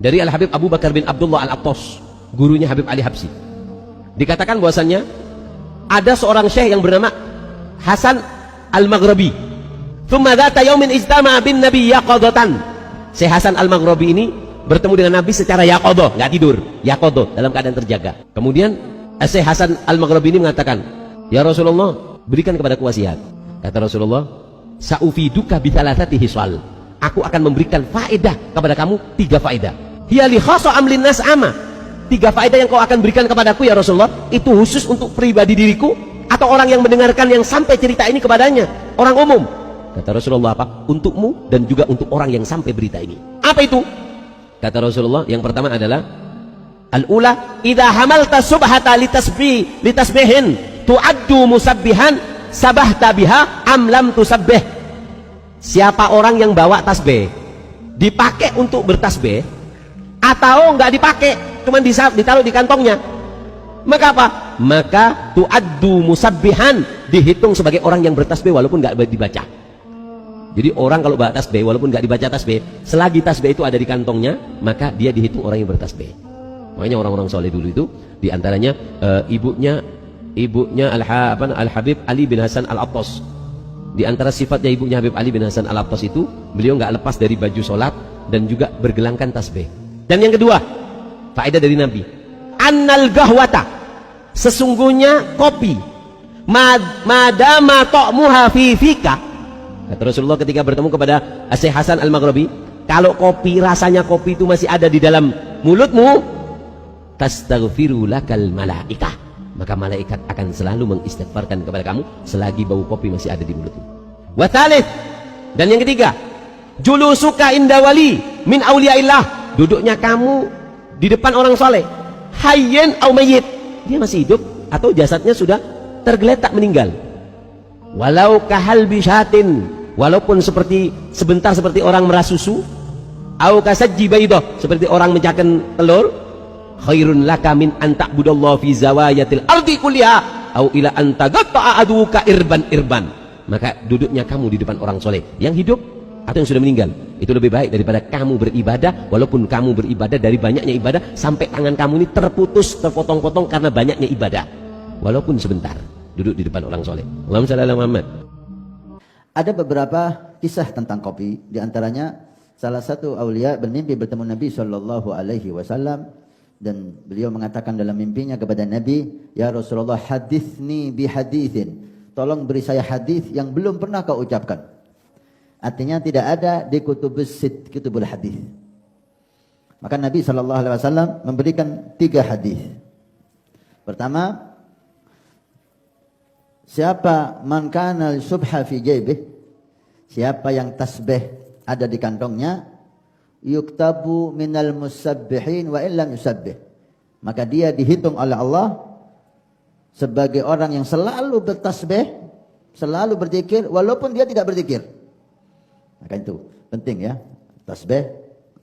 dari Al-Habib Abu Bakar bin Abdullah Al-Attas, gurunya Habib Ali Habsyi. Dikatakan bahwasannya ada seorang syekh yang bernama Hasan Al-Maghribi. Tsumma dzata yaumin ijtama'a bin nabi yaqadatan. Syekh Hasan Al-Maghribi ini bertemu dengan Nabi secara yaqadah, enggak tidur, yaqadah, dalam keadaan terjaga. Kemudian Syekh Hasan Al-Maghribi ini mengatakan, "Ya Rasulullah, berikan kepadaku wasiat." Kata Rasulullah, "Sa'ufiduka bi thalathati hisal." Aku akan memberikan faedah kepada kamu 3 faedah. Hiya li khassa am linnas ama. 3 faedah yang kau akan berikan kepadaku ya Rasulullah, itu khusus untuk pribadi diriku atau orang yang mendengarkan yang sampai cerita ini kepadanya, orang umum? Kata Rasulullah, apa? Untukmu dan juga untuk orang yang sampai berita ini. Apa itu? Kata Rasulullah, yang pertama adalah al-ula, idza hamalta subhata litasbihin tu'addu musabbihan sabahta biha am lam tusabbih. Siapa orang yang bawa tasbih dipakai untuk bertasbih atau enggak dipakai, cuma ditaruh di kantongnya, maka apa? Maka tu'addu musabbihan, dihitung sebagai orang yang bertasbih walaupun enggak dibaca. Jadi orang kalau bawa tasbih walaupun enggak dibaca tasbih, selagi tasbih itu ada di kantongnya, maka dia dihitung orang yang bertasbih. Makanya orang-orang soleh dulu itu diantaranya ibunya Al-Habib Ali bin Hasan Al-Attas. Di antara sifatnya ibunya Habib Ali bin Hasan Al-Attas itu, beliau nggak lepas dari baju sholat dan juga bergelangkan tasbih. Dan yang kedua, faedah dari Nabi, annal gahwata, sesungguhnya kopi, madama ta'muha fi fika. Kata Rasulullah ketika bertemu kepada Syekh Hasan Al-Maghribi, kalau kopi, rasanya kopi itu masih ada di dalam mulutmu, tastaghfiru lakal malaikah, maka malaikat akan selalu mengistighfarkan kepada kamu selagi bau kopi masih ada di mulutmu. Wa thalith, dan yang ketiga, julusuka inda wali min auliyaillah, duduknya kamu di depan orang soleh, hayyin au mayyit, dia masih hidup atau jasadnya sudah tergeletak meninggal. Walau kahal bishatin, walaupun sebentar seperti orang merah susu, au kasajji baydah, seperti orang mencakan telur, khairun laka min an ta'budallaha fi zawayatil ardi kulliha au ila an taqatta'a aduka irban. Maka duduknya kamu di depan orang soleh yang hidup atau yang sudah meninggal itu lebih baik daripada kamu beribadah, walaupun kamu beribadah dari banyaknya ibadah sampai tangan kamu ini terputus, terpotong-potong karena banyaknya ibadah, walaupun sebentar duduk di depan orang soleh. Allahumma shalli ala Muhammad. Ada beberapa kisah tentang kopi, diantaranya salah satu aulia bermimpi bertemu Nabi Shallallahu Alaihi Wasallam. Dan beliau mengatakan dalam mimpinya kepada Nabi, "Ya Rasulullah, hadithni bihadithin, tolong beri saya hadis yang belum pernah kau ucapkan." Artinya tidak ada di kutubul hadis. Maka Nabi SAW memberikan 3 hadis. Pertama, siapa man kana subha fi jaybih, siapa yang tasbih ada di kantongnya, yuktabu minal musabbihin wa illam yusabbih, maka dia dihitung oleh Allah sebagai orang yang selalu bertasbih, selalu berzikir walaupun dia tidak berzikir. Maka itu penting ya, tasbih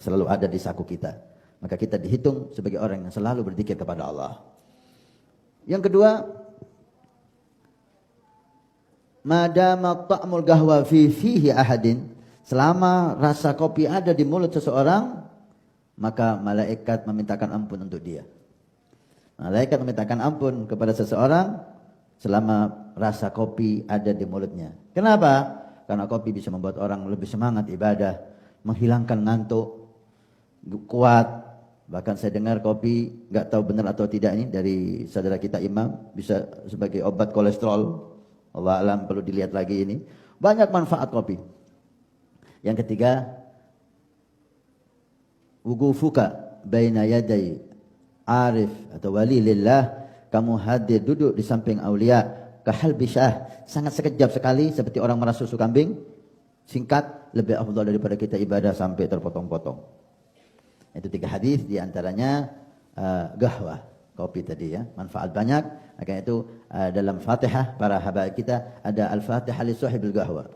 selalu ada di saku kita, maka kita dihitung sebagai orang yang selalu berzikir kepada Allah. Yang kedua, madama ta'mul gahwa fihi ahadin, selama rasa kopi ada di mulut seseorang, maka malaikat memintakan ampun untuk dia. Malaikat memintakan ampun kepada seseorang selama rasa kopi ada di mulutnya. Kenapa? Karena kopi bisa membuat orang lebih semangat ibadah, menghilangkan ngantuk, kuat. Bahkan saya dengar kopi, nggak tahu benar atau tidak ini dari saudara kita Imam, bisa sebagai obat kolesterol. Allah alam, perlu dilihat lagi ini. Banyak manfaat kopi. Yang ketiga, wugufuka baina yaday arif atau wali lillah, kamu hadir duduk di samping aulia, kahal bisyah, sangat sekejap sekali seperti orang merah susu kambing, singkat, lebih afdal daripada kita ibadah sampai terpotong-potong. Itu 3 hadis, diantaranya gahwah, kopi tadi ya, manfaat banyak. Makanya itu dalam Fatihah para habaib kita ada Al-Fatihah li sahibil gahwa.